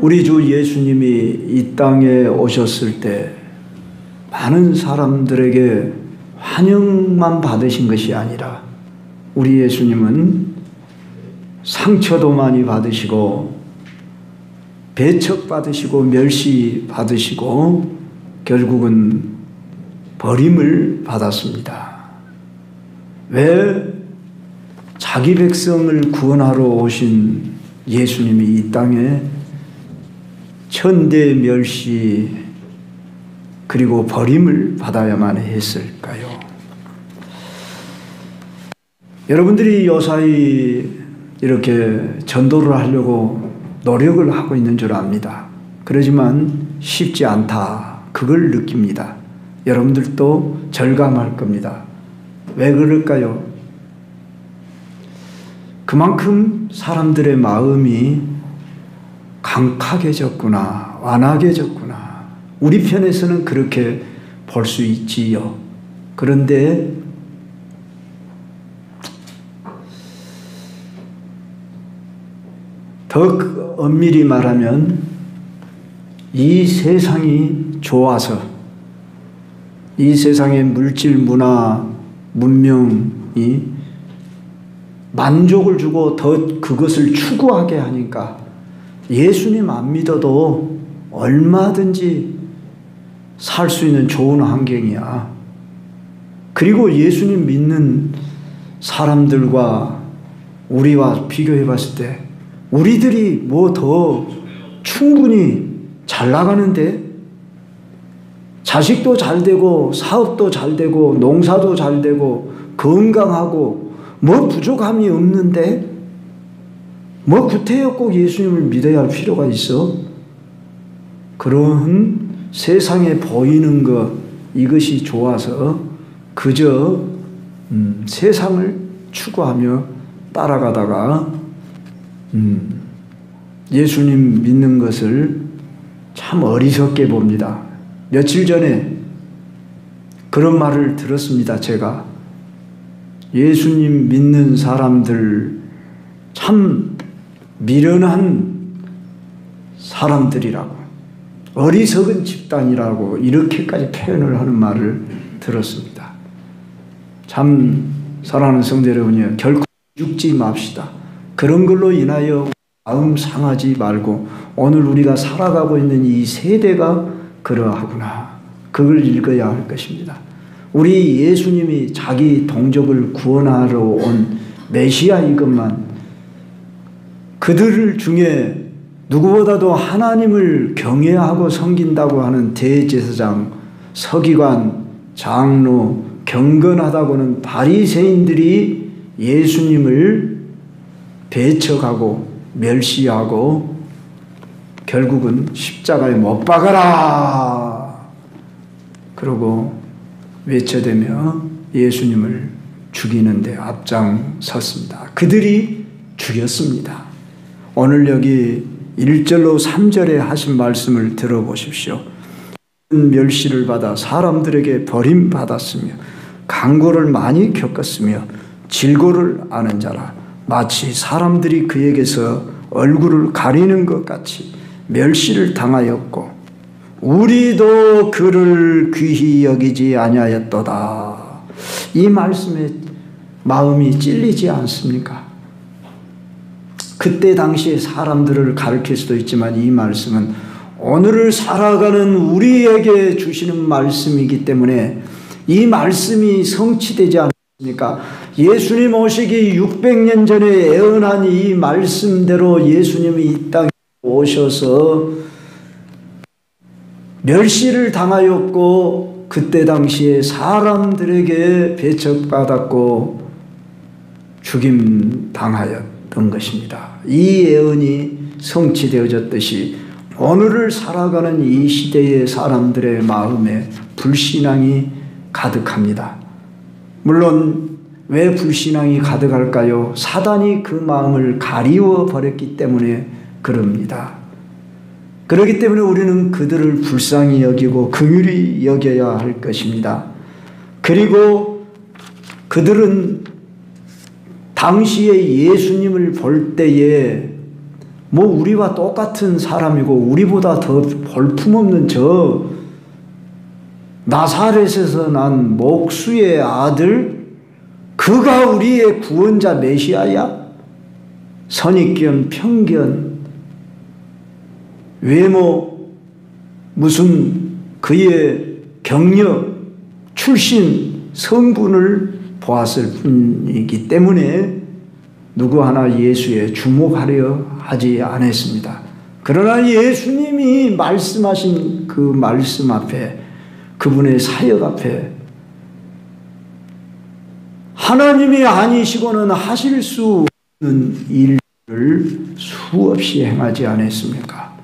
우리 주 예수님이 이 땅에 오셨을 때 많은 사람들에게 환영만 받으신 것이 아니라 우리 예수님은 상처도 많이 받으시고 배척받으시고 멸시받으시고 결국은 버림을 받았습니다. 왜? 자기 백성을 구원하러 오신 예수님이 이 땅에 천대 멸시 그리고 버림을 받아야만 했을까요? 여러분들이 요사이 이렇게 전도를 하려고 노력을 하고 있는 줄 압니다. 그러지만 쉽지 않다. 그걸 느낍니다. 여러분들도 절감할 겁니다. 왜 그럴까요? 그만큼 사람들의 마음이 강팍해졌구나, 완악해졌구나. 우리 편에서는 그렇게 볼 수 있지요. 그런데 더 엄밀히 말하면 이 세상이 좋아서 이 세상의 물질, 문화, 문명이 만족을 주고 더 그것을 추구하게 하니까 예수님 안 믿어도 얼마든지 살 수 있는 좋은 환경이야. 그리고 예수님 믿는 사람들과 우리와 비교해 봤을 때 우리들이 뭐 더 충분히 잘 나가는데 자식도 잘 되고 사업도 잘 되고 농사도 잘 되고 건강하고 뭐 부족함이 없는데 뭐 구태여 꼭 예수님을 믿어야 할 필요가 있어? 그런 세상에 보이는 것 이것이 좋아서 그저 세상을 추구하며 따라가다가 예수님 믿는 것을 참 어리석게 봅니다. 며칠 전에 그런 말을 들었습니다. 제가 예수님 믿는 사람들 참 미련한 사람들이라고 어리석은 집단이라고 이렇게까지 표현을 하는 말을 들었습니다. 참 사랑하는 성도 여러분이요, 결코 죽지 맙시다. 그런 걸로 인하여 마음 상하지 말고 오늘 우리가 살아가고 있는 이 세대가 그러하구나. 그걸 읽어야 할 것입니다. 우리 예수님이 자기 동족을 구원하러 온 메시아 이것만 그들 중에 누구보다도 하나님을 경외하고 섬긴다고 하는 대제사장, 서기관, 장로, 경건하다고는 바리새인들이 예수님을 배척하고 멸시하고 결국은 십자가에 못 박아라 그러고 외쳐대며 예수님을 죽이는 데 앞장섰습니다. 그들이 죽였습니다. 오늘 여기 1절로 3절에 하신 말씀을 들어보십시오. 멸시를 받아 사람들에게 버림받았으며 강고를 많이 겪었으며 질고를 아는 자라 마치 사람들이 그에게서 얼굴을 가리는 것 같이 멸시를 당하였고 우리도 그를 귀히 여기지 아니하였도다. 이 말씀에 마음이 찔리지 않습니까? 그때 당시에 사람들을 가르칠 수도 있지만 이 말씀은 오늘을 살아가는 우리에게 주시는 말씀이기 때문에 이 말씀이 성취되지 않습니까? 예수님 오시기 600년 전에 예언한 이 말씀대로 예수님이 이 땅에 오셔서 멸시를 당하였고 그때 당시에 사람들에게 배척받았고 죽임 당하였던 것입니다. 이 예언이 성취되어졌듯이 오늘을 살아가는 이 시대의 사람들의 마음에 불신앙이 가득합니다. 물론 왜 불신앙이 가득할까요? 사단이 그 마음을 가리워 버렸기 때문에 그럽니다. 그렇기 때문에 우리는 그들을 불쌍히 여기고 긍휼히 여겨야 할 것입니다. 그리고 그들은 당시에 예수님을 볼 때에 뭐 우리와 똑같은 사람이고 우리보다 더 볼품없는 저 나사렛에서 난 목수의 아들, 그가 우리의 구원자 메시아야? 선입견, 편견, 외모, 무슨 그의 경력, 출신, 성분을 보았을 뿐이기 때문에 누구 하나 예수에 주목하려 하지 않았습니다. 그러나 예수님이 말씀하신 그 말씀 앞에, 그분의 사역 앞에 하나님이 아니시고는 하실 수 없는 일을 수없이 행하지 않았습니까?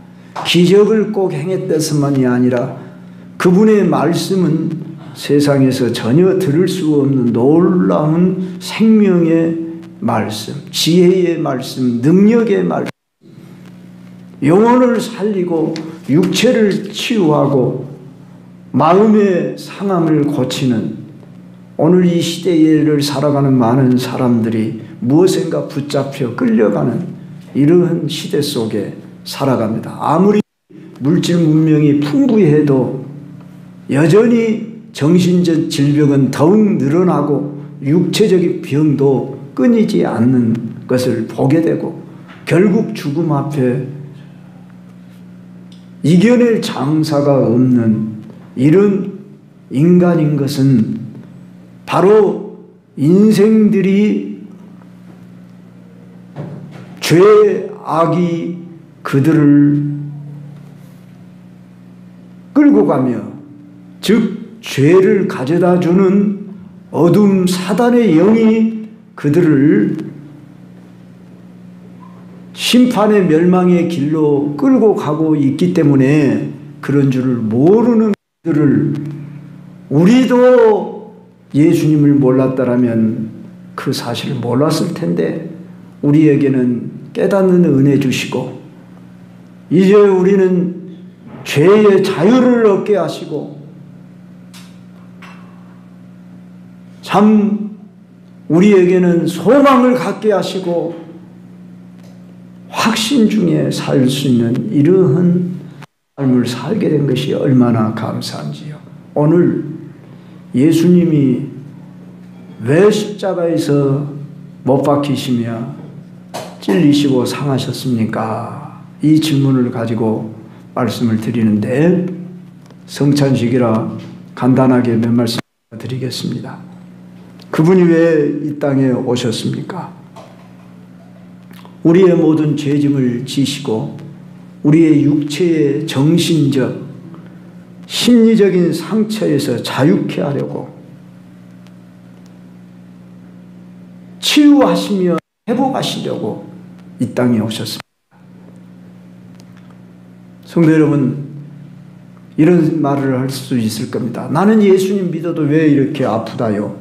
기적을 꼭 행했다서만이 아니라 그분의 말씀은 세상에서 전혀 들을 수 없는 놀라운 생명의 말씀, 지혜의 말씀, 능력의 말씀, 영혼을 살리고 육체를 치유하고 마음의 상함을 고치는, 오늘 이 시대를 살아가는 많은 사람들이 무엇인가 붙잡혀 끌려가는 이러한 시대 속에 살아갑니다. 아무리 물질 문명이 풍부해도 여전히 정신적 질병은 더욱 늘어나고 육체적인 병도 끊이지 않는 것을 보게 되고, 결국 죽음 앞에 이겨낼 장사가 없는 이런 인간인 것은 바로 인생들이 죄, 악이 그들을 끌고 가며, 즉 죄를 가져다 주는 어둠 사단의 영이 그들을 심판의 멸망의 길로 끌고 가고 있기 때문에 그런 줄을 모르는 그들을, 우리도 예수님을 몰랐다라면 그 사실을 몰랐을 텐데 우리에게는 깨닫는 은혜 주시고 이제 우리는 죄의 자유를 얻게 하시고 참 우리에게는 소망을 갖게 하시고 확신 중에 살 수 있는 이러한 삶을 살게 된 것이 얼마나 감사한지요. 오늘 예수님이 왜 십자가에서 못 박히시며 찔리시고 상하셨습니까? 이 질문을 가지고 말씀을 드리는데, 성찬식이라 간단하게 몇 말씀 드리겠습니다. 그분이 왜 이 땅에 오셨습니까? 우리의 모든 죄짐을 지시고 우리의 육체의 정신적, 심리적인 상처에서 자유케 하려고, 치유하시며 회복하시려고 이 땅에 오셨습니다. 성도 여러분, 이런 말을 할 수 있을 겁니다. 나는 예수님 믿어도 왜 이렇게 아프다요?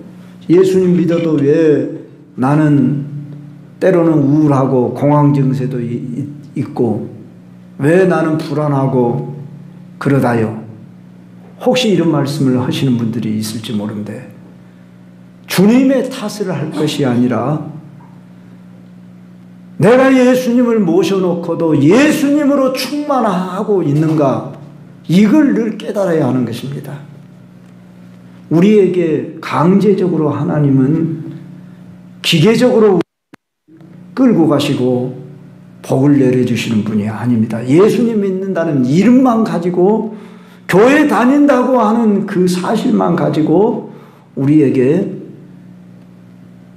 예수님 믿어도 왜 나는 때로는 우울하고 공황 증세도 있고 왜 나는 불안하고 그러다요? 혹시 이런 말씀을 하시는 분들이 있을지 모르는데, 주님의 탓을 할 것이 아니라 내가 예수님을 모셔놓고도 예수님으로 충만하고 있는가, 이걸 늘 깨달아야 하는 것입니다. 우리에게 강제적으로 하나님은 기계적으로 끌고 가시고 복을 내려주시는 분이 아닙니다. 예수님 믿는다는 이름만 가지고, 교회 다닌다고 하는 그 사실만 가지고 우리에게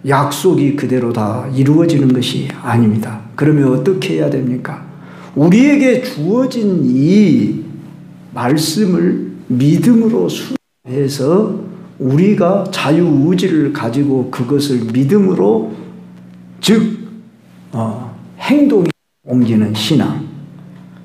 약속이 그대로 다 이루어지는 것이 아닙니다. 그러면 어떻게 해야 됩니까? 우리에게 주어진 이 말씀을 믿음으로 순종해서 우리가 자유의지를 가지고 그것을 믿음으로, 즉 행동에 옮기는 신앙.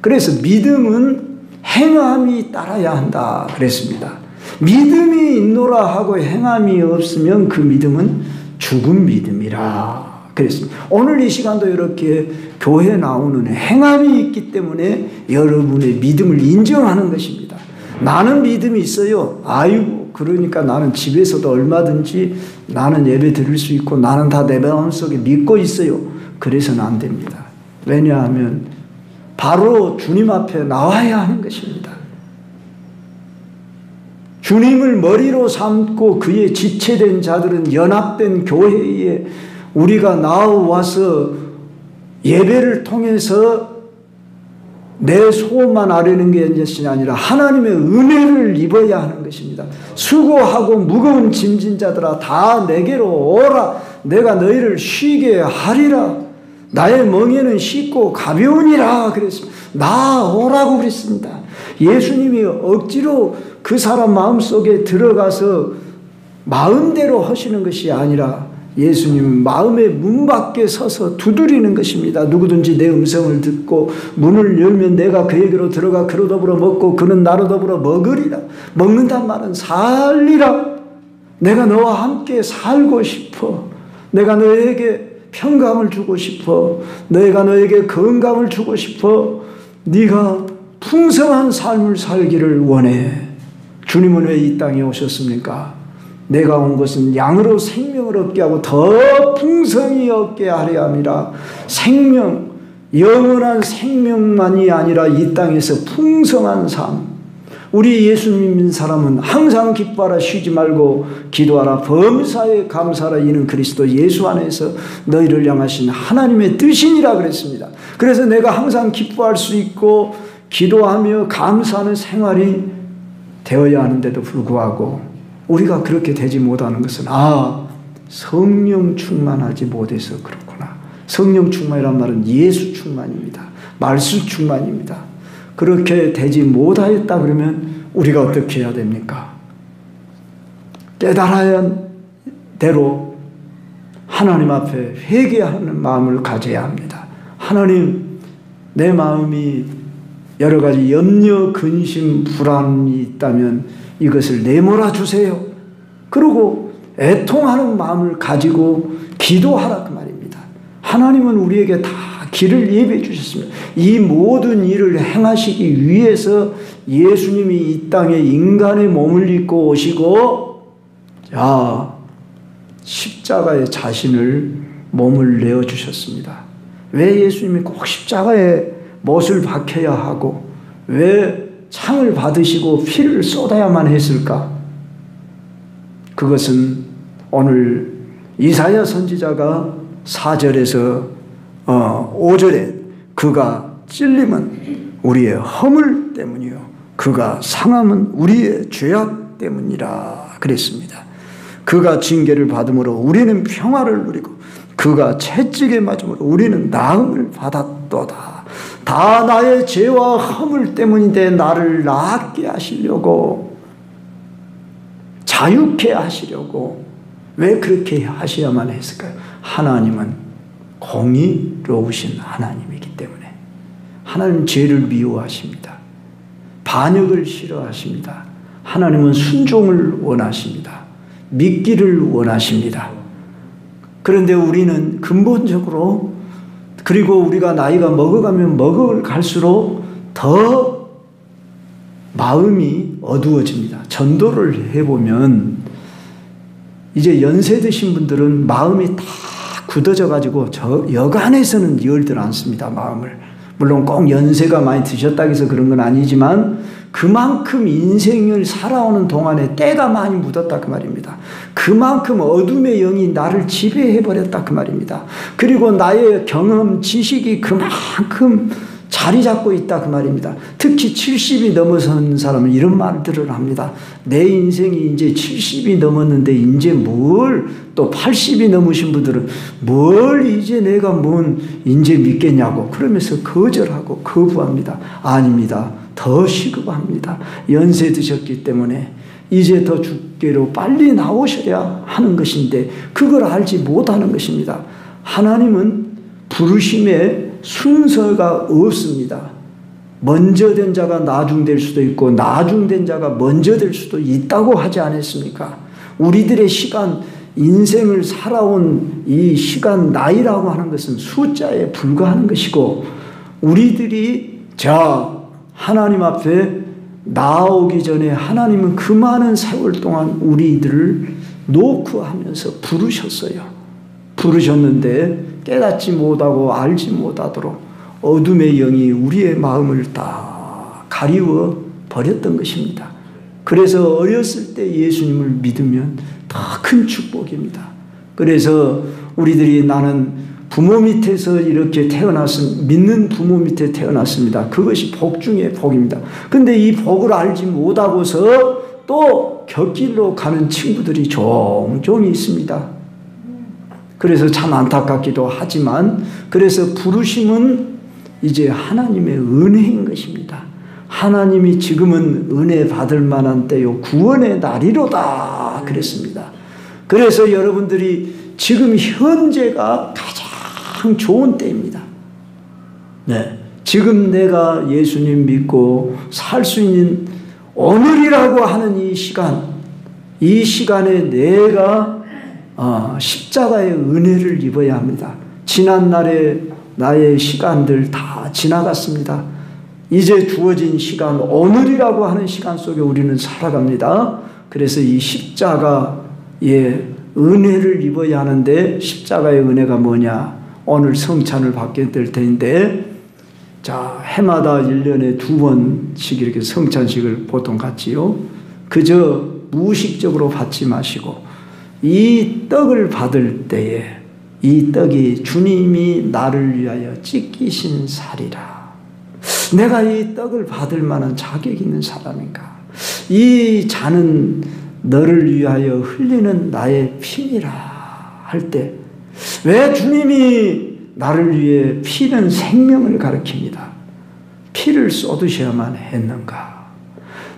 그래서 믿음은 행함이 따라야 한다 그랬습니다. 믿음이 있노라 하고 행함이 없으면 그 믿음은 죽은 믿음이라 그랬습니다. 오늘 이 시간도 이렇게 교회 나오는 행함이 있기 때문에 여러분의 믿음을 인정하는 것입니다. 나는 믿음이 있어요. 아이고, 그러니까 나는 집에서도 얼마든지 나는 예배 드릴 수 있고 나는 다 내 마음속에 믿고 있어요. 그래서는 안 됩니다. 왜냐하면 바로 주님 앞에 나와야 하는 것입니다. 주님을 머리로 삼고 그의 지체된 자들은 연합된 교회에 우리가 나와서 예배를 통해서 내 소원만 아뢰는 것이 아니라 하나님의 은혜를 입어야 하는 것입니다. 수고하고 무거운 짐진 자들아 다 내게로 오라. 내가 너희를 쉬게 하리라. 나의 멍에는 쉽고 가벼우니라 그랬습니다. 나오라고 그랬습니다. 예수님이 억지로 그 사람 마음속에 들어가서 마음대로 하시는 것이 아니라 예수님은 마음의 문 밖에 서서 두드리는 것입니다. 누구든지 내 음성을 듣고 문을 열면 내가 그에게로 들어가 그로 더불어 먹고 그는 나로 더불어 먹으리라. 먹는단 말은 살리라. 내가 너와 함께 살고 싶어. 내가 너에게 평강을 주고 싶어. 내가 너에게 건강을 주고 싶어. 네가 풍성한 삶을 살기를 원해. 주님은 왜 이 땅에 오셨습니까? 내가 온 것은 양으로 생명을 얻게 하고 더 풍성히 얻게 하려 함이라. 생명, 영원한 생명만이 아니라 이 땅에서 풍성한 삶. 우리 예수 믿는 사람은 항상 기뻐하라 쉬지 말고 기도하라 범사에 감사하라. 이는 그리스도 예수 안에서 너희를 향하신 하나님의 뜻이니라 그랬습니다. 그래서 내가 항상 기뻐할 수 있고 기도하며 감사하는 생활이 되어야 하는데도 불구하고 우리가 그렇게 되지 못하는 것은 성령 충만하지 못해서 그렇구나. 성령 충만이란 말은 예수 충만입니다. 말씀 충만입니다. 그렇게 되지 못하였다 그러면 우리가 어떻게 해야 됩니까? 깨달아야 한 대로 하나님 앞에 회개하는 마음을 가져야 합니다. 하나님, 내 마음이 여러 가지 염려, 근심, 불안이 있다면 이것을 내몰아 주세요. 그리고 애통하는 마음을 가지고 기도하라 그 말입니다. 하나님은 우리에게 다 길을 예비해 주셨습니다. 이 모든 일을 행하시기 위해서 예수님이 이 땅에 인간의 몸을 입고 오시고 십자가에 자신을 몸을 내어주셨습니다. 왜 예수님이 꼭 십자가에 못을 박혀야 하고 왜 창을 받으시고 피를 쏟아야만 했을까? 그것은 오늘 이사야 선지자가 4절에서 5절에 그가 찔림은 우리의 허물 때문이요 그가 상함은 우리의 죄악 때문이라 그랬습니다. 그가 징계를 받음으로 우리는 평화를 누리고 그가 채찍에 맞음으로 우리는 나음을 받았도다. 다 나의 죄와 허물 때문인데 나를 낫게 하시려고, 자유케 하시려고 왜 그렇게 하셔야만 했을까요? 하나님은 공의로우신 하나님이기 때문에. 하나님은 죄를 미워하십니다. 반역을 싫어하십니다. 하나님은 순종을 원하십니다. 믿기를 원하십니다. 그런데 우리는 근본적으로, 그리고 우리가 나이가 먹어가면 먹어갈수록 더 마음이 어두워집니다. 전도를 해보면 이제 연세 드신 분들은 마음이 다 굳어져 가지고 여간에서는 열들 않습니다. 마음을. 물론 꼭 연세가 많이 드셨다고 해서 그런 건 아니지만 그만큼 인생을 살아오는 동안에 때가 많이 묻었다 그 말입니다. 그만큼 어둠의 영이 나를 지배해버렸다 그 말입니다. 그리고 나의 경험, 지식이 그만큼 자리 잡고 있다 그 말입니다. 특히 70이 넘어선 사람은 이런 말들을 합니다. 내 인생이 이제 70이 넘었는데 이제 뭘, 또 80이 넘으신 분들은 뭘 이제 내가 뭔 이제 믿겠냐고 그러면서 거절하고 거부합니다. 아닙니다. 더 시급합니다. 연세 드셨기 때문에 이제 더 주께로 빨리 나오셔야 하는 것인데 그걸 알지 못하는 것입니다. 하나님은 부르심에 순서가 없습니다. 먼저 된 자가 나중될 수도 있고 나중된 자가 먼저 될 수도 있다고 하지 않았습니까? 우리들의 시간, 인생을 살아온 이 시간, 나이라고 하는 것은 숫자에 불과한 것이고 우리들이 하나님 앞에 나오기 전에 하나님은 그 많은 세월 동안 우리들을 놓고 하면서 부르셨어요. 부르셨는데 깨닫지 못하고 알지 못하도록 어둠의 영이 우리의 마음을 다 가리워 버렸던 것입니다. 그래서 어렸을 때 예수님을 믿으면 더 큰 축복입니다. 그래서 우리들이 나는 부모 밑에서 이렇게 믿는 부모 밑에 태어났습니다. 그것이 복 중에 복입니다. 근데 이 복을 알지 못하고서 또 곁길로 가는 친구들이 종종 있습니다. 그래서 참 안타깝기도 하지만, 그래서 부르심은 이제 하나님의 은혜인 것입니다. 하나님이 지금은 은혜 받을 만한 때요, 구원의 날이로다 그랬습니다. 그래서 여러분들이 지금 현재가 가장 좋은 때입니다. 네, 지금 내가 예수님 믿고 살 수 있는 오늘이라고 하는 이 시간에 내가 십자가의 은혜를 입어야 합니다. 지난날에 나의 시간들 다 지나갔습니다. 이제 주어진 시간, 오늘이라고 하는 시간 속에 우리는 살아갑니다. 그래서 이 십자가의 은혜를 입어야 하는데, 십자가의 은혜가 뭐냐? 오늘 성찬을 받게 될 텐데, 자, 해마다 1년에 2번씩 이렇게 성찬식을 보통 갖지요. 그저 무의식적으로 받지 마시고, 이 떡을 받을 때에 이 떡이 주님이 나를 위하여 찢기신 살이라. 내가 이 떡을 받을 만한 자격이 있는 사람인가? 이 잔은 너를 위하여 흘리는 나의 피니라 할 때, 왜 주님이 나를 위해 피는 생명을 가리킵니다. 피를 쏟으셔야만 했는가?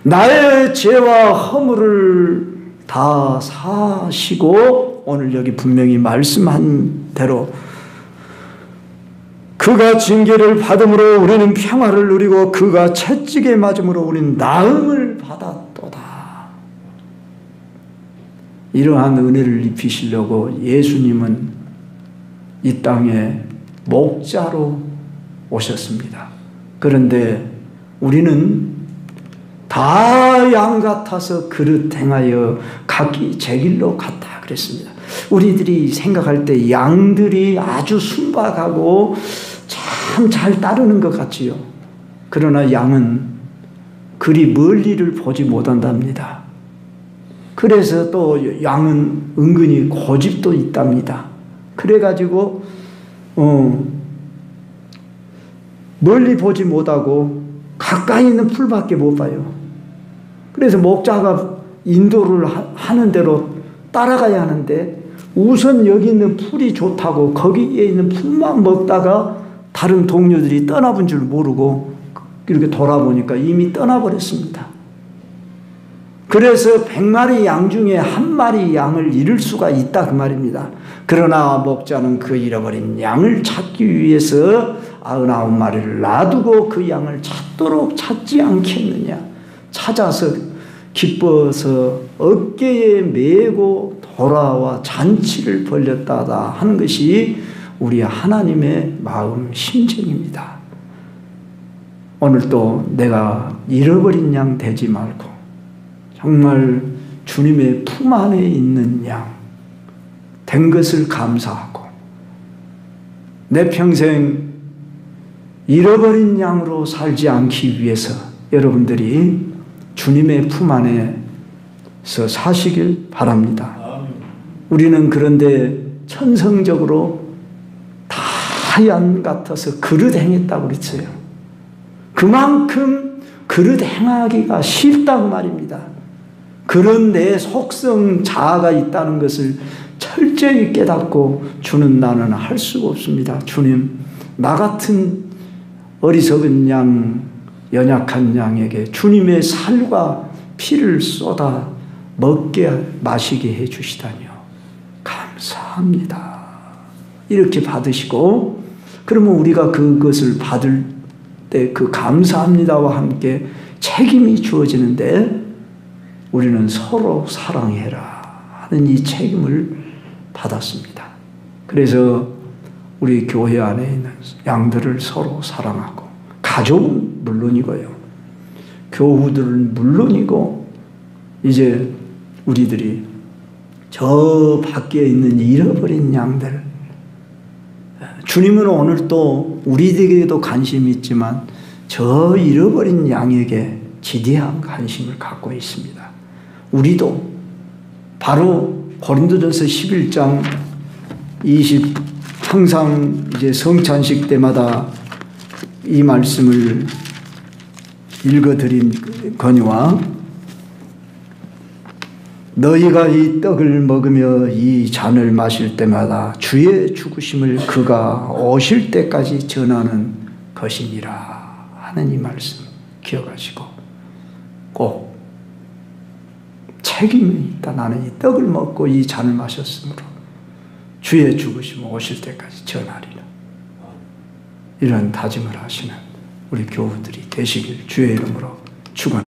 나의 죄와 허물을 다 사시고, 오늘 여기 분명히 말씀한 대로 그가 징계를 받음으로 우리는 평화를 누리고 그가 채찍에 맞음으로 우리는 나음을 받았도다. 이러한 은혜를 입히시려고 예수님은 이 땅에 목자로 오셨습니다. 그런데 우리는 다 양 같아서 그릇 행하여 각기 제 길로 갔다 그랬습니다. 우리들이 생각할 때 양들이 아주 순박하고 참 잘 따르는 것 같지요. 그러나 양은 그리 멀리를 보지 못한답니다. 그래서 또 양은 은근히 고집도 있답니다. 그래가지고 멀리 보지 못하고 가까이 있는 풀밖에 못 봐요. 그래서 목자가 인도를 하는 대로 따라가야 하는데, 우선 여기 있는 풀이 좋다고 거기에 있는 풀만 먹다가 다른 동료들이 떠나본 줄 모르고 이렇게 돌아보니까 이미 떠나버렸습니다. 그래서 100마리 양 중에 1마리 양을 잃을 수가 있다 그 말입니다. 그러나 목자는 그 잃어버린 양을 찾기 위해서 99마리를 놔두고 그 양을 찾도록 찾지 않겠느냐. 찾아서 기뻐서 어깨에 메고 돌아와 잔치를 벌였다다 하는 것이 우리 하나님의 마음 심정입니다. 오늘도 내가 잃어버린 양 되지 말고 정말 주님의 품 안에 있는 양 된 것을 감사하고, 내 평생 잃어버린 양으로 살지 않기 위해서 여러분들이 주님의 품 안에서 사시길 바랍니다. 우리는 그런데 천성적으로 다 양 같아서 그릇 행했다고 그랬어요. 그만큼 그릇 행하기가 쉽다고 말입니다. 그런 내 속성 자아가 있다는 것을 철저히 깨닫고 주는 나는 할 수가 없습니다. 주님, 나 같은 어리석은 양, 연약한 양에게 주님의 살과 피를 쏟아 먹게 마시게 해주시다니요. 감사합니다. 이렇게 받으시고, 그러면 우리가 그것을 받을 때 그 감사합니다와 함께 책임이 주어지는데, 우리는 서로 사랑해라 하는 이 책임을 받았습니다. 그래서 우리 교회 안에 있는 양들을 서로 사랑하고, 가족은 물론이고요, 교우들은 물론이고, 이제 우리들이 저 밖에 있는 잃어버린 양들, 주님은 오늘 또 우리에게도 관심이 있지만 저 잃어버린 양에게 지대한 관심을 갖고 있습니다. 우리도 바로 고린도전서 11장 항상 이제 성찬식 때마다 이 말씀을 읽어드린거니와 너희가 이 떡을 먹으며 이 잔을 마실 때마다 주의 죽으심을 그가 오실 때까지 전하는 것이니라 하는 이 말씀 기억하시고 꼭 책임이 있다. 나는 이 떡을 먹고 이 잔을 마셨으므로 주의 죽으심 오실 때까지 전하리라. 이런 다짐을 하시는 우리 교우들이 되시길 주의 이름으로 축원합니다.